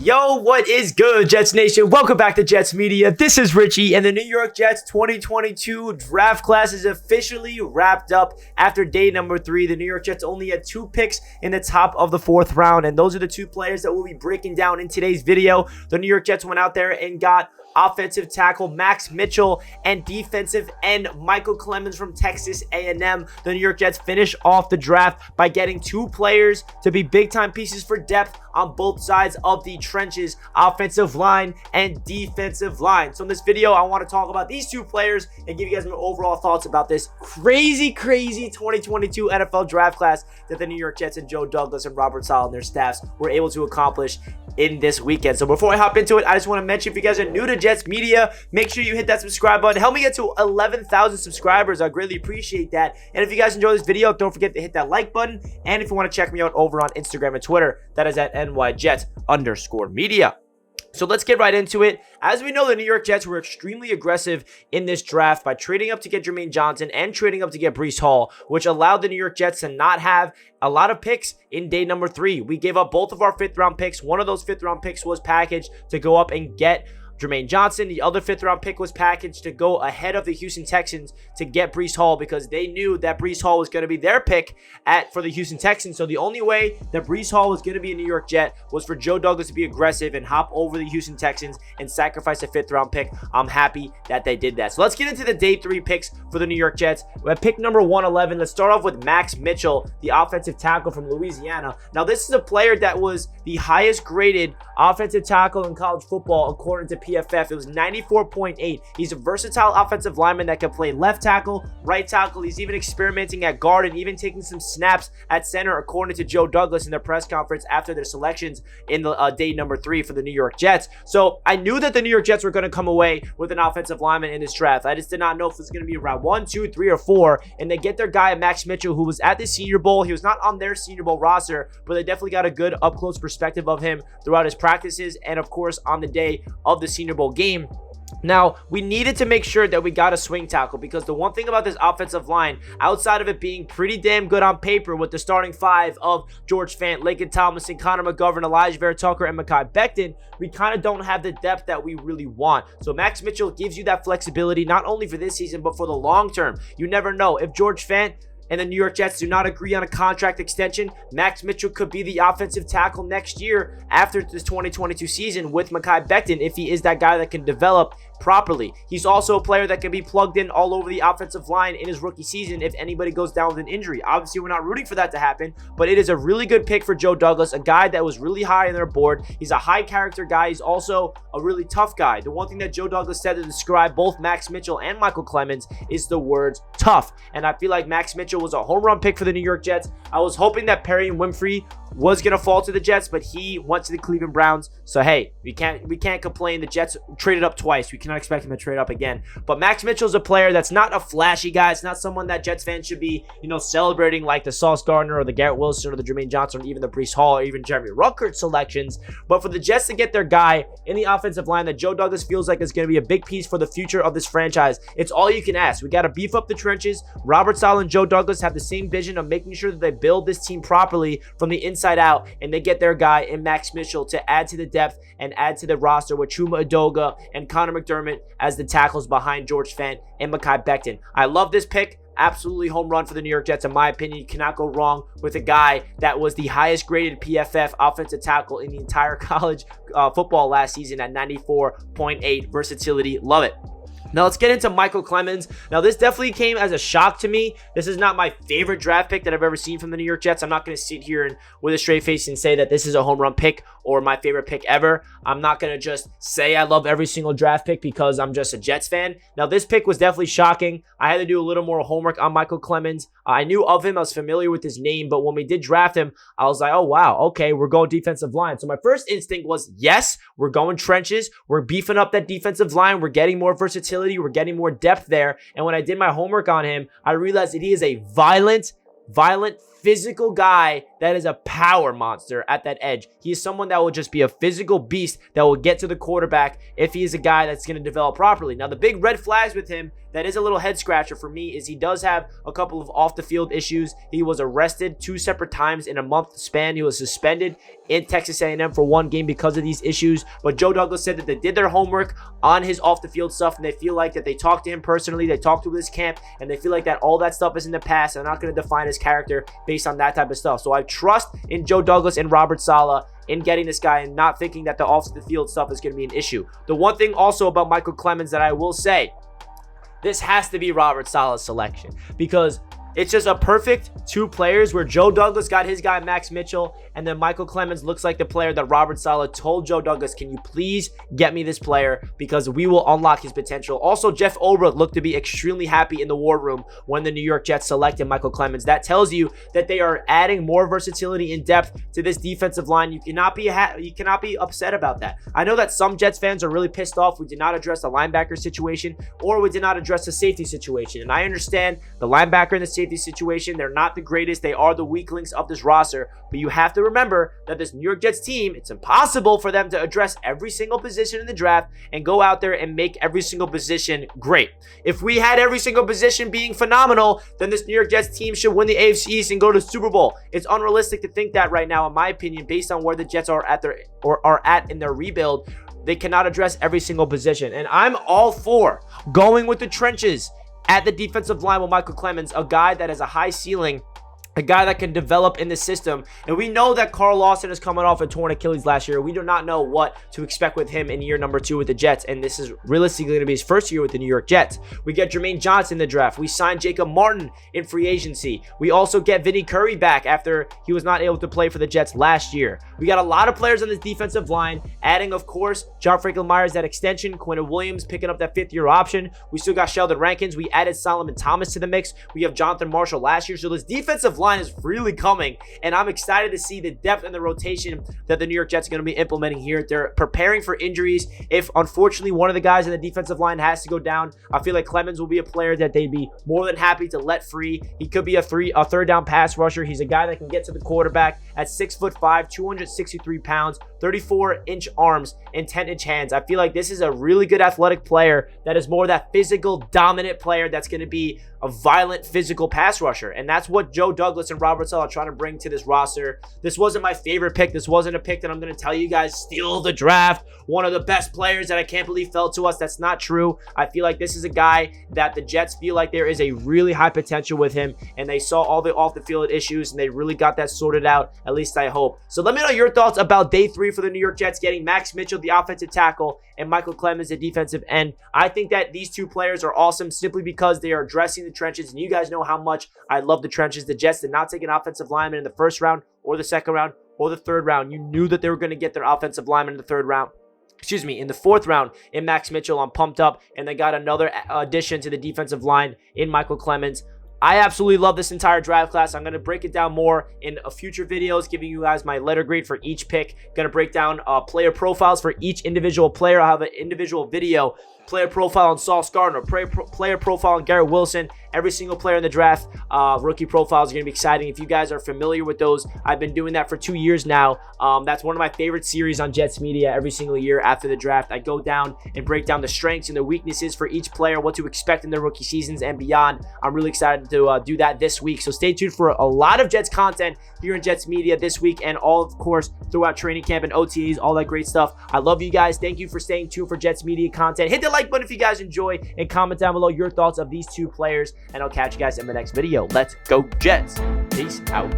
Yo, what is good, Jets Nation? Welcome back to Jets Media. This is Richie, and the New York Jets 2022 draft class is officially wrapped up after day number 3. The New York Jets only had 2 picks in the top of the 4th round, and those are the 2 players that we'll be breaking down in today's video. The New York Jets went out there and got offensive tackle Max Mitchell and defensive end Michael Clemons from Texas A&M. The New York Jets finish off the draft by getting 2 players to be big-time pieces for depth on both sides of the trenches, offensive line and defensive line. So in this video, I want to talk about these 2 players and give you guys my overall thoughts about this crazy 2022 NFL draft class that the New York Jets and Joe Douglas and Robert Saleh and their staffs were able to accomplish in this weekend. So before I hop into it, I just want to mention, if you guys are new to Jets Media, make sure you hit that subscribe button. Help me get to 11,000 subscribers. I greatly appreciate that. And if you guys enjoy this video, don't forget to hit that like button. And if you want to check me out over on Instagram and Twitter, that is at NYJets_media. So let's get right into it. As we know, the New York Jets were extremely aggressive in this draft by trading up to get Jermaine Johnson and trading up to get Breece Hall, which allowed the New York Jets to not have a lot of picks in day number 3. We gave up both of our 5th round picks. One of those 5th round picks was packaged to go up and get Jermaine Johnson. The other 5th round pick was packaged to go ahead of the Houston Texans to get Breece Hall, because they knew that Breece Hall was going to be their pick for the Houston Texans. So the only way that Breece Hall was going to be a New York Jet was for Joe Douglas to be aggressive and hop over the Houston Texans and sacrifice a 5th round pick. I'm happy that they did that. So let's get into the day 3 picks for the New York Jets. At pick number 111, let's start off with Max Mitchell, the offensive tackle from Louisiana. Now, this is a player that was the highest graded offensive tackle in college football according to PFF. It was 94.8. He's a versatile offensive lineman that can play left tackle, right tackle. He's even experimenting at guard and even taking some snaps at center, according to Joe Douglas in their press conference after their selections in the day number 3 for the New York Jets. So I knew that the New York Jets were going to come away with an offensive lineman in this draft. I just did not know if it was going to be around 1, 2, 3, or 4. And they get their guy, Max Mitchell, who was at the Senior Bowl. He was not on their Senior Bowl roster, but they definitely got a good up-close perspective of him throughout his practices and, of course, on the day of the Senior Bowl game. Now, we needed to make sure that we got a swing tackle, because the one thing about this offensive line, outside of it being pretty damn good on paper with the starting 5 of George Fant, Laken Tomlinson, Connor McGovern, Elijah Vera-Tucker, and Mekhi Becton, we kind of don't have the depth that we really want. So Max Mitchell gives you that flexibility, not only for this season, but for the long term. You never know. If George Fant and the New York Jets do not agree on a contract extension, Max Mitchell could be the offensive tackle next year after this 2022 season with Mekhi Becton, if he is that guy that can develop properly. He's also a player that can be plugged in all over the offensive line in his rookie season if anybody goes down with an injury. Obviously, we're not rooting for that to happen, but it is a really good pick for Joe Douglas, a guy that was really high on their board. He's a high character guy. He's also a really tough guy. The one thing that Joe Douglas said to describe both Max Mitchell and Michael Clemons is the words tough. And I feel like Max Mitchell was a home run pick for the New York Jets. I was hoping that Perry and Winfrey was going to fall to the Jets, but he went to the Cleveland Browns. So hey, we can't complain. The Jets traded up twice. We cannot expect him to trade up again. But Max Mitchell's a player that's not a flashy guy. It's not someone that Jets fans should be, celebrating like the Sauce Gardner or the Garrett Wilson or the Jermaine Johnson or even the Breece Hall or even Jeremy Ruckert selections. But for the Jets to get their guy in the offensive line that Joe Douglas feels like is going to be a big piece for the future of this franchise, it's all you can ask. We got to beef up the trenches. Robert Saleh and Joe Douglas have the same vision of making sure that they build this team properly from the inside out, and they get their guy in Max Mitchell to add to the depth and add to the roster with Chuma Edoga and Connor McDermott as the tackles behind George Fant and Mekhi Becton. I love this pick. Absolutely home run for the New York Jets. In my opinion, you cannot go wrong with a guy that was the highest graded PFF offensive tackle in the entire college football last season at 94.8 versatility. Love it. Now let's get into Michael Clemons. Now this definitely came as a shock to me. This is not my favorite draft pick that I've ever seen from the New York Jets. I'm not going to sit here and with a straight face and say that this is a home run pick or my favorite pick ever. I'm not going to just say I love every single draft pick because I'm just a Jets fan. Now this pick was definitely shocking. I had to do a little more homework on Michael Clemons. I knew of him. I was familiar with his name, but when we did draft him, I was like, oh wow, okay, we're going defensive line. So my first instinct was, yes, we're going trenches. We're beefing up that defensive line. We're getting more versatility. We're getting more depth there. And when I did my homework on him, I realized that he is a violent, physical guy that is a power monster at that edge. He is someone that will just be a physical beast that will get to the quarterback if he is a guy that's going to develop properly. Now, the big red flags with him that is a little head scratcher for me is he does have a couple of off the field issues. He was arrested 2 separate times in a month span. He was suspended in Texas A&M for 1 game because of these issues. But Joe Douglas said that they did their homework on his off the field stuff, and they feel like that they talked to him personally, they talked to his camp, and they feel like that all that stuff is in the past. They're not going to define his character based on that type of stuff. So I trust in Joe Douglas and Robert Saleh in getting this guy and not thinking that the off the field stuff is going to be an issue. The one thing also about Michael Clemons that I will say, this has to be Robert Saleh's selection, because it's just a perfect 2 players where Joe Douglas got his guy Max Mitchell, and then Michael Clemons looks like the player that Robert Saleh told Joe Douglas, can you please get me this player because we will unlock his potential. Also, Jeff Ulbrich looked to be extremely happy in the war room when the New York Jets selected Michael Clemons. That tells you that they are adding more versatility and depth to this defensive line. You cannot be upset about that. I know that some Jets fans are really pissed off we did not address the linebacker situation, or we did not address the safety situation. And I understand the linebacker and the safety situation, they're not the greatest. They are the weak links of this roster. But you have to remember that this New York Jets team, it's impossible for them to address every single position in the draft and go out there and make every single position great. If we had every single position being phenomenal, then this New York Jets team should win the AFC East and go to the Super Bowl. It's unrealistic to think that right now, in my opinion, based on where the Jets are at in their rebuild. They cannot address every single position. And I'm all for going with the trenches at the defensive line with Michael Clemons, a guy that has a high ceiling, a guy that can develop in the system. And we know that Carl Lawson is coming off a torn Achilles last year. We do not know what to expect with him in year number 2 with the Jets. And this is realistically going to be his first year with the New York Jets. We get Jermaine Johnson in the draft. We signed Jacob Martin in free agency. We also get Vinny Curry back after he was not able to play for the Jets last year. We got a lot of players on this defensive line, adding, of course, John Franklin Myers, that extension, Quentin Williams picking up that 5th-year option. We still got Sheldon Rankins. We added Solomon Thomas to the mix. We have Jonathan Marshall last year. So this defensive line is really coming, and I'm excited to see the depth and the rotation that the New York Jets are going to be implementing here. They're preparing for injuries. If unfortunately one of the guys in the defensive line has to go down, I feel like Clemons will be a player that they'd be more than happy to let free. He could be a third down pass rusher. He's a guy that can get to the quarterback at 6'5", 263 pounds, 34-inch arms, and 10-inch hands. I feel like this is a really good athletic player that is more that physical, dominant player that's going to be a violent, physical pass rusher. And that's what Joe Douglas and Robert Saleh are trying to bring to this roster. This wasn't my favorite pick. This wasn't a pick that I'm going to tell you guys steal the draft. One of the best players that I can't believe fell to us. That's not true. I feel like this is a guy that the Jets feel like there is a really high potential with him, and they saw all the off-the-field issues, and they really got that sorted out, at least I hope. So let me know your thoughts about day 3 for the New York Jets, getting Max Mitchell, the offensive tackle, and Michael Clemons, the defensive end. I think that these 2 players are awesome simply because they are addressing the trenches, and you guys know how much I love the trenches. The Jets did not take an offensive lineman in the 1st round or the 2nd round or the 3rd round. You knew that they were going to get their offensive lineman in the 3rd round. In the 4th round in Max Mitchell. I'm pumped up, and they got another addition to the defensive line in Michael Clemons. I absolutely love this entire draft class. I'm going to break it down more in future videos, giving you guys my letter grade for each pick. Going to break down player profiles for each individual player. I'll have an individual video, player profile on Sauce Gardner, player profile on Garrett Wilson, every single player in the draft. Rookie profiles are going to be exciting. If you guys are familiar with those, I've been doing that for 2 years now. That's one of my favorite series on Jets Media. Every single year after the draft, I go down and break down the strengths and the weaknesses for each player, what to expect in their rookie seasons and beyond. I'm really excited to do that this week. So stay tuned for a lot of Jets content here in Jets Media this week, and all, of course, throughout training camp and OTAs, all that great stuff. I love you guys. Thank you for staying tuned for Jets Media content. Hit the like button if you guys enjoy, and comment down below your thoughts of these 2 players, and I'll catch you guys in the next video. Let's go Jets. Peace out.